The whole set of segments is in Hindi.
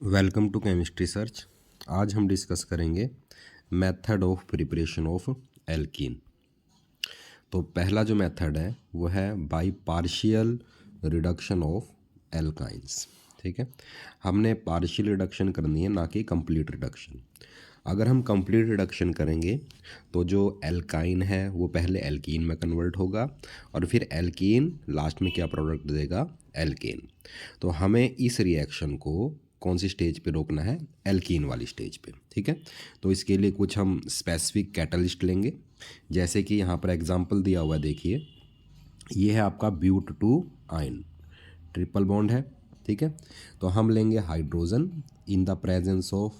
Welcome to chemistry search. आज हम डिस्कस करेंगे method of preparation of alkene. तो पहला जो मेथड है वो है by partial reduction of alkynes. ठीक है, हमने पार्शियल रिडक्शन करनी है, ना कि कंप्लीट रिडक्शन। अगर हम कंप्लीट रिडक्शन करेंगे तो जो एल्काइन है वो पहले एल्कीन में कन्वर्ट होगा और फिर एल्कीन लास्ट में क्या प्रोडक्ट देगा, एल्केन। तो हमें इस रिएक्शन को कौन सी स्टेज पे रोकना है, एल्कीन वाली स्टेज पे। ठीक है, तो इसके लिए कुछ हम स्पेसिफिक कैटलिस्ट लेंगे, जैसे कि यहाँ पर एग्जांपल दिया हुआ है, देखिए ये है आपका but two yne, triple bond है। ठीक है, तो हम लेंगे hydrogen in the presence of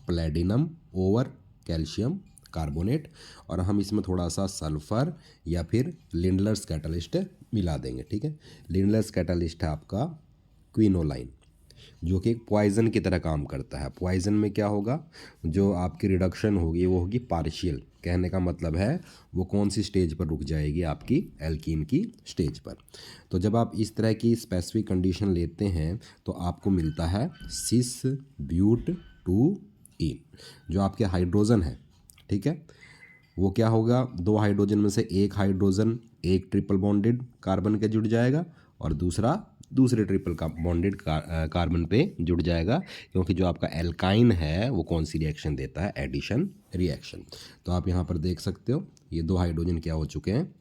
platinum over calcium carbonate, और हम इसमें थोड़ा सा सल्फर या फिर लिंडलर्स कैटलिस्ट मिला देंगे। ठीक है, लिंडलर्स कैटलिस्ट है आपका क्विनोलाइन, जो कि एक पॉइजन की तरह काम करता है। पॉइजन में क्या होगा, जो आपकी रिडक्शन होगी वो होगी पार्शियल। कहने का मतलब है वो कौन सी स्टेज पर रुक जाएगी, आपकी एल्कीन की स्टेज पर। तो जब आप इस तरह की स्पेसिफिक कंडीशन लेते हैं तो आपको मिलता है सिस ब्यूट टू इन। जो आपके हाइड्रोजन है, ठीक है, वो क्या होगा, दो हाइड्रोजन में से एक हाइड्रोजन एक ट्रिपल बॉन्डेड कार्बन के जुड़ जाएगा और दूसरा दूसरे ट्रिपल का बॉन्डेड कार्बन पे जुड़ जाएगा, क्योंकि जो आपका एल्काइन है वो कौन सी रिएक्शन देता है, एडिशन रिएक्शन। तो आप यहाँ पर देख सकते हो ये दो हाइड्रोजन क्या हो चुके हैं,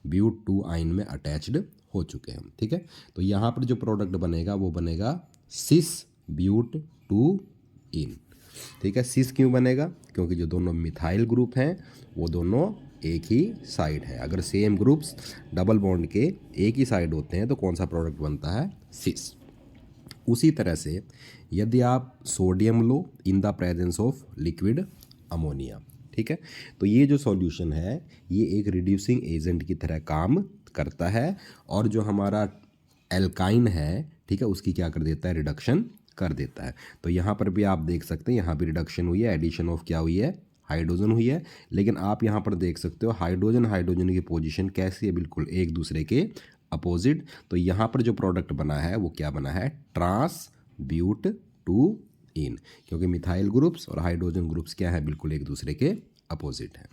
ब्यूट टू आइन में अटैच्ड हो चुके हैं। ठीक है, तो यहाँ पर जो प्रोडक्ट बनेगा वो बनेगा सिस ब्यूट टू इन। ठीक है, सिस क्यों बनेगा, क्योंकि जो दोनों मिथाइल ग्रुप हैं वो दोनों एक ही साइड है। अगर सेम ग्रुप्स डबल बॉन्ड के एक ही साइड होते हैं तो कौन सा प्रोडक्ट बनता है, सिस। उसी तरह से यदि आप sodium low in the presence of liquid ammonia, ठीक है, तो ये जो सॉल्यूशन है ये एक रिड्यूसिंग एजेंट की तरह काम करता है, और जो हमारा एल्काइन है, ठीक है, उसकी क्या कर देता है, रिडक्शन कर देता है। तो यहाँ पर भी आप देख सकते हैं, यहाँ भी रिडक्शन हुई है, एडिशन ऑफ क्या हुई है, हाइड्रोजन हुई है। लेकिन आप यहाँ पर देख सकते हो हाइड्रोजन हाइड्रोजन की पोजीशन कैसी है, बिल्कुल एक दूसरे के अपोजिट। तो यहाँ पर जो प्रोडक्ट बना है वो क्या बना है, ट्रांस ब्यूट टू इन, क्योंकि मिथाइल ग्रुप्स और हाइड्रोजन ग्रुप्स क्या है, बिल्कुल एक दूसरे के अपोजिट है।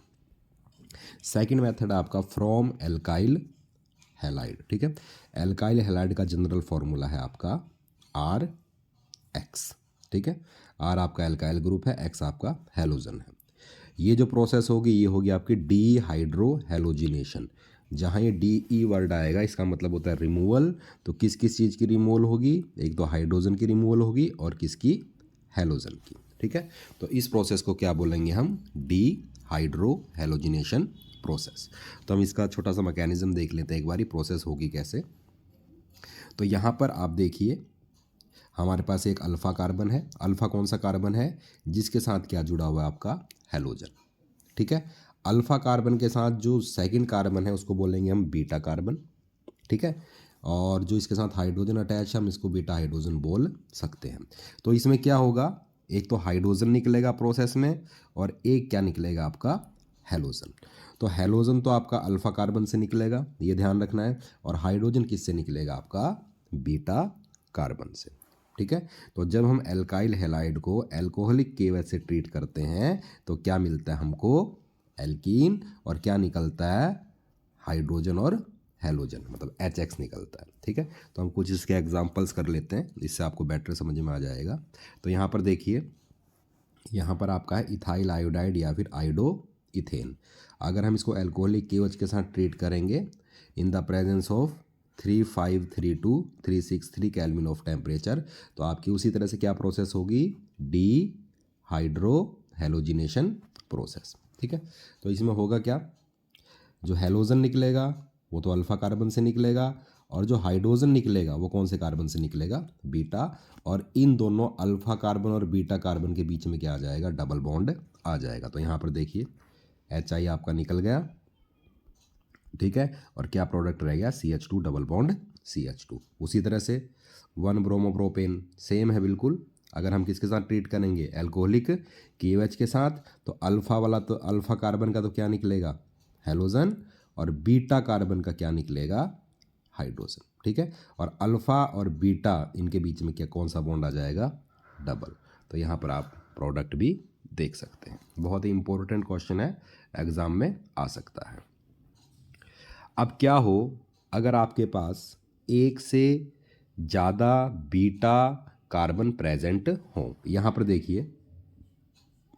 सेकंड मेथड आपका फ्रॉम एल्काइल हैलाइड। ठीक है, एल्काइल हैलाइड का जनरल फॉर्मूला है आपका आर एक्स। ठीक है, आर आपका एल्काइल ग्रुप है, एक्स आपका हैलोजन है। ये जो प्रोसेस होगी ये होगी आपकी डी हाइड्रो हैलोजिनेशन। जहाँ ये डी ई वर्ड आएगा इसका मतलब होता है रिमूवल। तो किस किस चीज़ की रिमूवल होगी, एक तो हाइड्रोजन की रिमूवल होगी और किसकी, हैलोजन की। ठीक है, तो इस प्रोसेस को क्या बोलेंगे हम, डी हाइड्रो हैलोजिनेशन प्रोसेस। तो हम इसका छोटा सा मैकेनिज्म देख लेते हैं एक बारी, प्रोसेस होगी कैसे। तो यहाँ पर आप देखिए हमारे पास एक अल्फ़ा कार्बन है। अल्फ़ा कौन सा कार्बन है, जिसके साथ क्या जुड़ा हुआ है आपका, हैलोजन। ठीक है, अल्फ़ा कार्बन के साथ जो सेकंड कार्बन है उसको बोलेंगे हम बीटा कार्बन। ठीक है, और जो इसके साथ हाइड्रोजन अटैच है हम इसको बीटा हाइड्रोजन बोल सकते हैं। तो इसमें क्या होगा, एक तो हाइड्रोजन निकलेगा प्रोसेस में और एक क्या निकलेगा आपका, हैलोजन। तो हैलोजन तो आपका अल्फ़ा कार्बन से निकलेगा, ये ध्यान रखना है, और हाइड्रोजन किससे निकलेगा, आपका बीटा कार्बन से। ठीक है, तो जब हम एल्काइल हैलाइड को एल्कोहलिक केवच से ट्रीट करते हैं तो क्या मिलता है हमको, एल्कीन, और क्या निकलता है, हाइड्रोजन और हैलोजन, मतलब HX निकलता है। ठीक है, तो हम कुछ इसके एग्जांपल्स कर लेते हैं, इससे आपको बेटर समझ में आ जाएगा। तो यहाँ पर देखिए, यहाँ पर आपका है इथाइल आयोडाइड या फिर आयोडो इथेन। अगर हम इसको एल्कोहलिक केवच के साथ ट्रीट करेंगे इन the presence of 3532-363 kelvin of temperature, तो आपकी उसी तरह से क्या प्रोसेस होगी, डी हाइड्रो हैलोजिनेशन प्रोसेस। ठीक है, तो इसमें होगा क्या, जो हैलोजन निकलेगा वो तो अल्फ़ा कार्बन से निकलेगा, और जो हाइड्रोजन निकलेगा वो कौन से कार्बन से निकलेगा, बीटा। और इन दोनों अल्फ़ा कार्बन और बीटा कार्बन के बीच में क्या आ जाएगा, डबल बॉन्ड आ जाएगा। तो यहाँ पर देखिए HI आपका निकल गया, ठीक है, और क्या प्रोडक्ट रह गया, CH2 डबल बॉन्ड CH2। उसी तरह से 1 ब्रोमोप्रोपेन सेम है बिल्कुल। अगर हम किसके साथ ट्रीट करेंगे, एल्कोहलिक KOH के साथ, तो अल्फ़ा वाला तो अल्फ़ा कार्बन का तो क्या निकलेगा, हैलोजन, और बीटा कार्बन का क्या निकलेगा, हाइड्रोजन। ठीक है, और अल्फ़ा और बीटा इनके बीच में क्या कौन सा बॉन्ड आ जाएगा, डबल। तो यहाँ पर आप प्रोडक्ट भी देख सकते हैं। बहुत ही इंपॉर्टेंट क्वेश्चन है, एग्ज़ाम में आ सकता है। अब क्या हो अगर आपके पास एक से ज़्यादा बीटा कार्बन प्रेजेंट हो। यहाँ पर देखिए,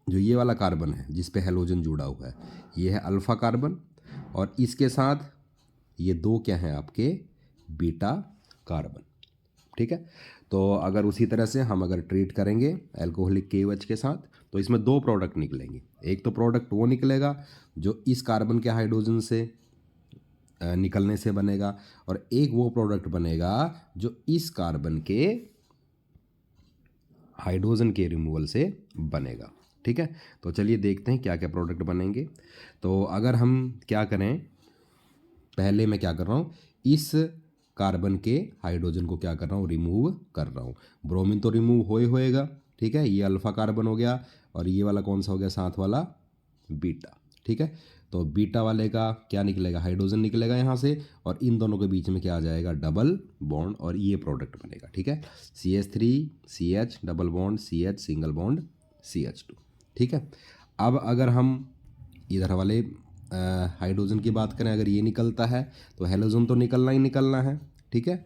जो ये वाला कार्बन है जिस पे हैलोजन जुड़ा हुआ है, ये है अल्फ़ा कार्बन, और इसके साथ ये दो क्या हैं आपके बीटा कार्बन। ठीक है, तो अगर उसी तरह से हम अगर ट्रीट करेंगे अल्कोहलिक KOH के साथ, तो इसमें दो प्रोडक्ट निकलेंगे। एक तो प्रोडक्ट वो निकलेगा जो इस कार्बन के हाइड्रोजन से निकलने से बनेगा, और एक वो प्रोडक्ट बनेगा जो इस कार्बन के हाइड्रोजन के रिमूवल से बनेगा। ठीक है, तो चलिए देखते हैं क्या क्या प्रोडक्ट बनेंगे। तो अगर हम क्या करें, पहले मैं क्या कर रहा हूँ, इस कार्बन के हाइड्रोजन को क्या कर रहा हूँ, रिमूव कर रहा हूँ। ब्रोमीन तो रिमूव होएगा। ठीक है, ये अल्फ़ा कार्बन हो गया, और ये वाला कौन सा हो गया, साथ वाला बीटा। ठीक है, तो बीटा वाले का क्या निकलेगा, हाइड्रोजन निकलेगा यहाँ से, और इन दोनों के बीच में क्या आ जाएगा, डबल बॉन्ड, और ये प्रोडक्ट बनेगा। ठीक है, CH3CH double bond CH single bond CH2। ठीक है, अब अगर हम इधर वाले हाइड्रोजन की बात करें, अगर ये निकलता है तो हैलोजन तो निकलना ही निकलना है। ठीक है,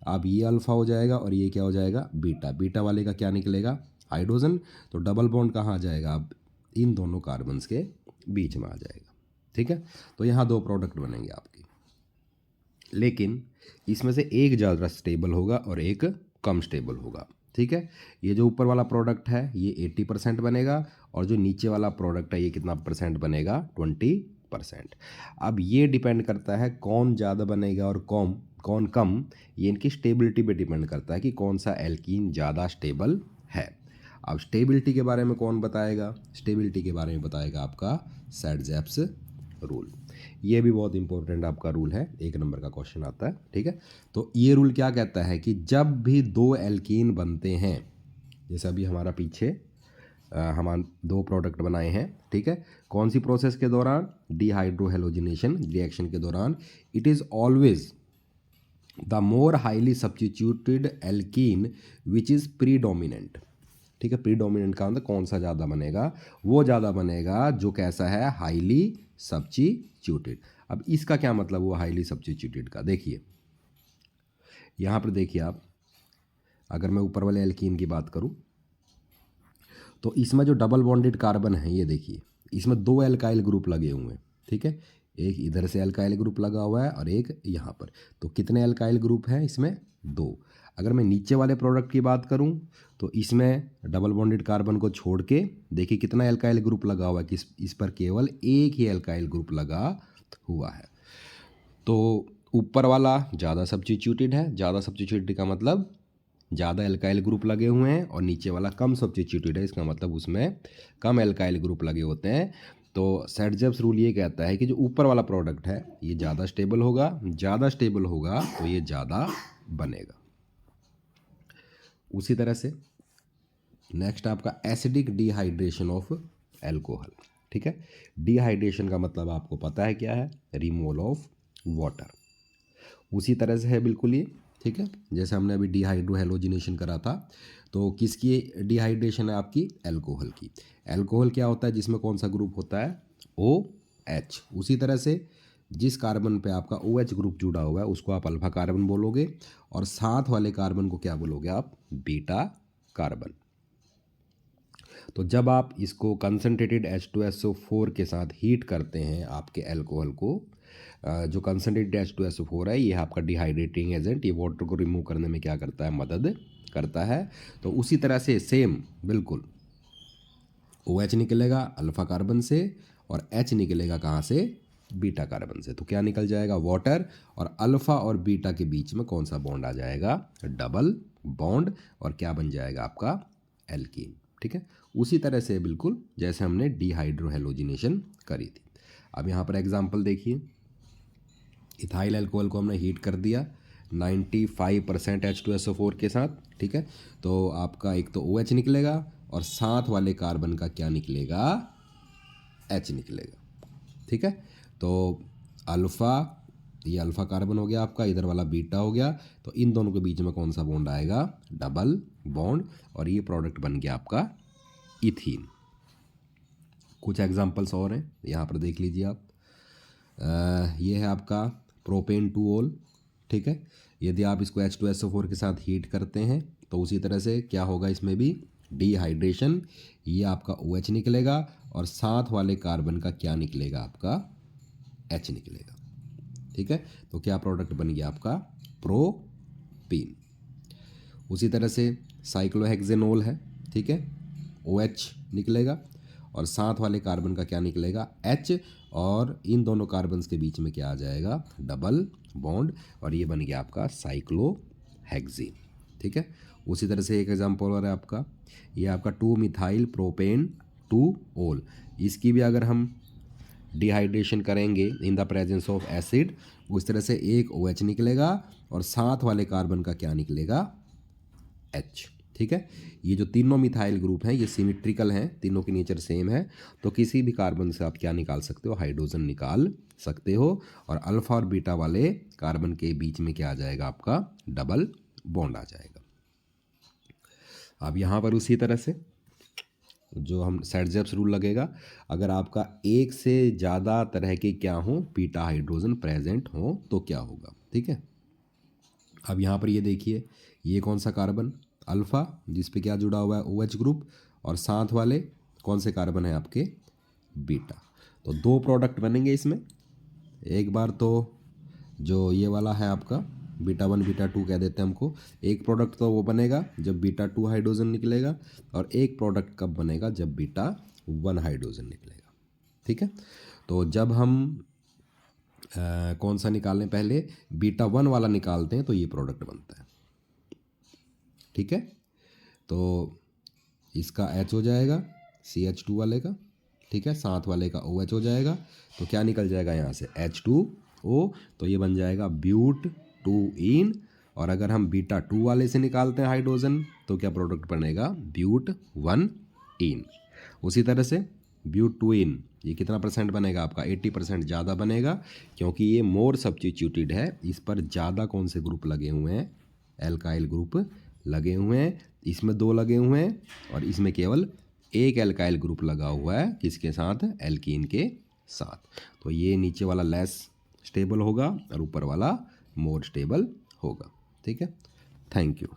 अब ये अल्फ़ा हो जाएगा और ये क्या हो जाएगा, बीटा। बीटा वाले का क्या निकलेगा, हाइड्रोजन, तो डबल बॉन्ड कहाँ आ जाएगा, अब इन दोनों कार्बन्स के बीच में आ जाएगा। ठीक है, तो यहाँ दो प्रोडक्ट बनेंगे आपकी, लेकिन इसमें से एक ज़्यादा स्टेबल होगा और एक कम स्टेबल होगा। ठीक है, ये जो ऊपर वाला प्रोडक्ट है ये 80% बनेगा, और जो नीचे वाला प्रोडक्ट है ये कितना परसेंट बनेगा, 20%। अब ये डिपेंड करता है कौन ज़्यादा बनेगा और कौन कम, ये इनकी स्टेबिलिटी पे डिपेंड करता है कि कौन सा एल्कीन ज़्यादा स्टेबल है। अब स्टेबिलिटी के बारे में कौन बताएगा, स्टेबिलिटी के बारे में बताएगा आपका सैडजैप्स रूल। ये भी बहुत इंपॉर्टेंट आपका रूल है, 1 नंबर का क्वेश्चन आता है। ठीक है, तो ये रूल क्या कहता है कि जब भी दो एल्कीन बनते हैं, जैसे अभी हमारा पीछे हम दो प्रोडक्ट बनाए हैं। ठीक है, कौन सी प्रोसेस के दौरान, डिहाइड्रोहेलोजिनेशन रिएक्शन के दौरान, it is always the more highly substituted alkene which is predominant. ठीक है, प्रीडोमिनेंट का मतलब कौन सा ज़्यादा बनेगा, वो ज़्यादा बनेगा जो कैसा है, हाईली सब्स्टिट्यूटेड। अब इसका क्या मतलब हुआ हाईली सब्स्टिट्यूटेड का, देखिए यहाँ पर देखिए आप, अगर मैं ऊपर वाले एल्कीन की बात करूँ तो इसमें जो डबल बॉन्डेड कार्बन है, ये देखिए इसमें दो एल्काइल ग्रुप लगे हुए हैं। ठीक है, एक इधर से एल्काइल ग्रुप लगा हुआ है और एक यहाँ पर, तो कितने एल्काइल ग्रुप हैं इसमें, दो। अगर मैं नीचे वाले प्रोडक्ट की बात करूं तो इसमें डबल बॉन्डेड कार्बन को छोड़ के देखिए कितना एल्काइल ग्रुप लगा हुआ है, कि इस पर केवल एक ही एल्काइल ग्रुप लगा हुआ है। तो ऊपर वाला ज़्यादा सब्स्टिट्यूटेड है, ज़्यादा सब्स्टिट्यूटेड का मतलब ज़्यादा एल्काइल ग्रुप लगे हुए हैं, और नीचे वाला कम सब्स्टिट्यूटेड है, इसका मतलब उसमें कम एल्काइल ग्रुप लगे होते हैं। तो सैडजैप्स रूल ये कहता है कि जो ऊपर वाला प्रोडक्ट है ये ज़्यादा स्टेबल होगा, ज़्यादा स्टेबल होगा तो ये ज़्यादा बनेगा। उसी तरह से नेक्स्ट आपका एसिडिक डिहाइड्रेशन ऑफ एल्कोहल। ठीक है, डिहाइड्रेशन का मतलब आपको पता है क्या है, रिमूवल ऑफ वाटर। उसी तरह से है बिल्कुल ये। ठीक है, जैसे हमने अभी डिहाइड्रोहेलोजिनेशन करा था, तो किसकी डिहाइड्रेशन है आपकी, एल्कोहल की। एल्कोहल क्या होता है, जिसमें कौन सा ग्रुप होता है, OH। उसी तरह से जिस कार्बन पे आपका OH ग्रुप जुड़ा हुआ है उसको आप अल्फा कार्बन बोलोगे, और साथ वाले कार्बन को क्या बोलोगे आप, बीटा कार्बन। तो जब आप इसको कंसनट्रेटेड H2SO4 के साथ हीट करते हैं आपके एल्कोहल को, जो कंसनट्रेटेड H2SO4 है ये आपका डिहाइड्रेटिंग एजेंट, ये वाटर को रिमूव करने में क्या करता है, मदद करता है। तो उसी तरह से सेम बिल्कुल OH निकलेगा अल्फा कार्बन से, और H निकलेगा कहाँ से, बीटा कार्बन से। तो क्या निकल जाएगा, वाटर, और अल्फा और बीटा के बीच में कौन सा बॉन्ड आ जाएगा, डबल बॉन्ड, और क्या बन जाएगा आपका, एल्कीन। ठीक है, उसी तरह से बिल्कुल जैसे हमने डिहाइड्रोहेलोजिनेशन करी थी। अब यहाँ पर एग्जांपल देखिए, इथाइल अल्कोहल को हमने हीट कर दिया 95% H2SO4 के साथ। ठीक है, तो आपका एक तो OH निकलेगा, और साथ वाले कार्बन का क्या निकलेगा, H निकलेगा। ठीक है, तो अल्फ़ा ये अल्फा कार्बन हो गया आपका, इधर वाला बीटा हो गया, तो इन दोनों के बीच में कौन सा बॉन्ड आएगा, डबल बॉन्ड, और ये प्रोडक्ट बन गया आपका इथीन। कुछ एग्जांपल्स और हैं, यहाँ पर देख लीजिए आप। ये है आपका प्रोपेन 2 ओल, ठीक है। यदि आप इसको H2SO4 के साथ हीट करते हैं तो उसी तरह से क्या होगा, इसमें भी डिहाइड्रेशन, ये आपका OH निकलेगा, और साथ वाले कार्बन का क्या निकलेगा, आपका H निकलेगा, ठीक है। तो क्या प्रोडक्ट बन गया आपका, प्रोपीन। उसी तरह से साइक्लोहेक्सेनोल है, ठीक है, OH निकलेगा, और साथ वाले कार्बन का क्या निकलेगा, H, और इन दोनों कार्बन्स के बीच में क्या आ जाएगा, डबल बॉन्ड, और ये बन गया आपका साइक्लोहेक्सीन, ठीक है। उसी तरह से एक एग्जांपल और है आपका, ये आपका 2 मिथाइल प्रोपेन 2 ओल। इसकी भी अगर हम डिहाइड्रेशन करेंगे इन द प्रेजेंस ऑफ एसिड, उस तरह से एक OH निकलेगा, और साथ वाले कार्बन का क्या निकलेगा, H, ठीक है। ये जो तीनों मिथाइल ग्रुप हैं ये सिमिट्रिकल हैं, तीनों की नेचर सेम है, तो किसी भी कार्बन से आप क्या निकाल सकते हो, हाइड्रोजन निकाल सकते हो, और अल्फा और बीटा वाले कार्बन के बीच में क्या आ जाएगा, आपका डबल बॉन्ड आ जाएगा। अब यहाँ पर उसी तरह से जो हम सेट-जेप्स रूल लगेगा, अगर आपका एक से ज़्यादा तरह के क्या हो, बीटा हाइड्रोजन प्रेजेंट हो तो क्या होगा, ठीक है। अब यहाँ पर ये देखिए, ये कौन सा कार्बन, अल्फ़ा, जिस पे क्या जुड़ा हुआ है, OH ग्रुप, और साथ वाले कौन से कार्बन है आपके, बीटा। तो 2 प्रोडक्ट बनेंगे इसमें। एक बार तो जो ये वाला है आपका बीटा 1 बीटा 2 कह देते हैं हमको, एक प्रोडक्ट तो वो बनेगा जब बीटा 2 हाइड्रोजन निकलेगा, और एक प्रोडक्ट कब बनेगा, जब बीटा 1 हाइड्रोजन निकलेगा, ठीक है। तो जब हम कौन सा निकालें, पहले बीटा 1 वाला निकालते हैं तो ये प्रोडक्ट बनता है, ठीक है। तो इसका H हो जाएगा CH2 वाले का, ठीक है, साथ वाले का OH हो जाएगा, तो क्या निकल जाएगा यहाँ से, H2O, तो ये बन जाएगा ब्यूट 2 इन, और अगर हम बीटा 2 वाले से निकालते हैं हाइड्रोजन तो क्या प्रोडक्ट बनेगा, ब्यूट 1 इन। उसी तरह से ब्यूट 2 इन, ये कितना परसेंट बनेगा आपका, 80% ज़्यादा बनेगा, क्योंकि ये मोर सब्स्टिट्यूटेड है, इस पर ज़्यादा कौन से ग्रुप लगे हुए हैं, एल्काइल ग्रुप लगे हुए हैं। इसमें 2 लगे हुए हैं, और इसमें केवल एक एल्काइल ग्रुप लगा हुआ है, किसके साथ, एल्कीन के साथ। तो ये नीचे वाला लेस स्टेबल होगा और ऊपर वाला मोर स्टेबल होगा, ठीक है। Thank you.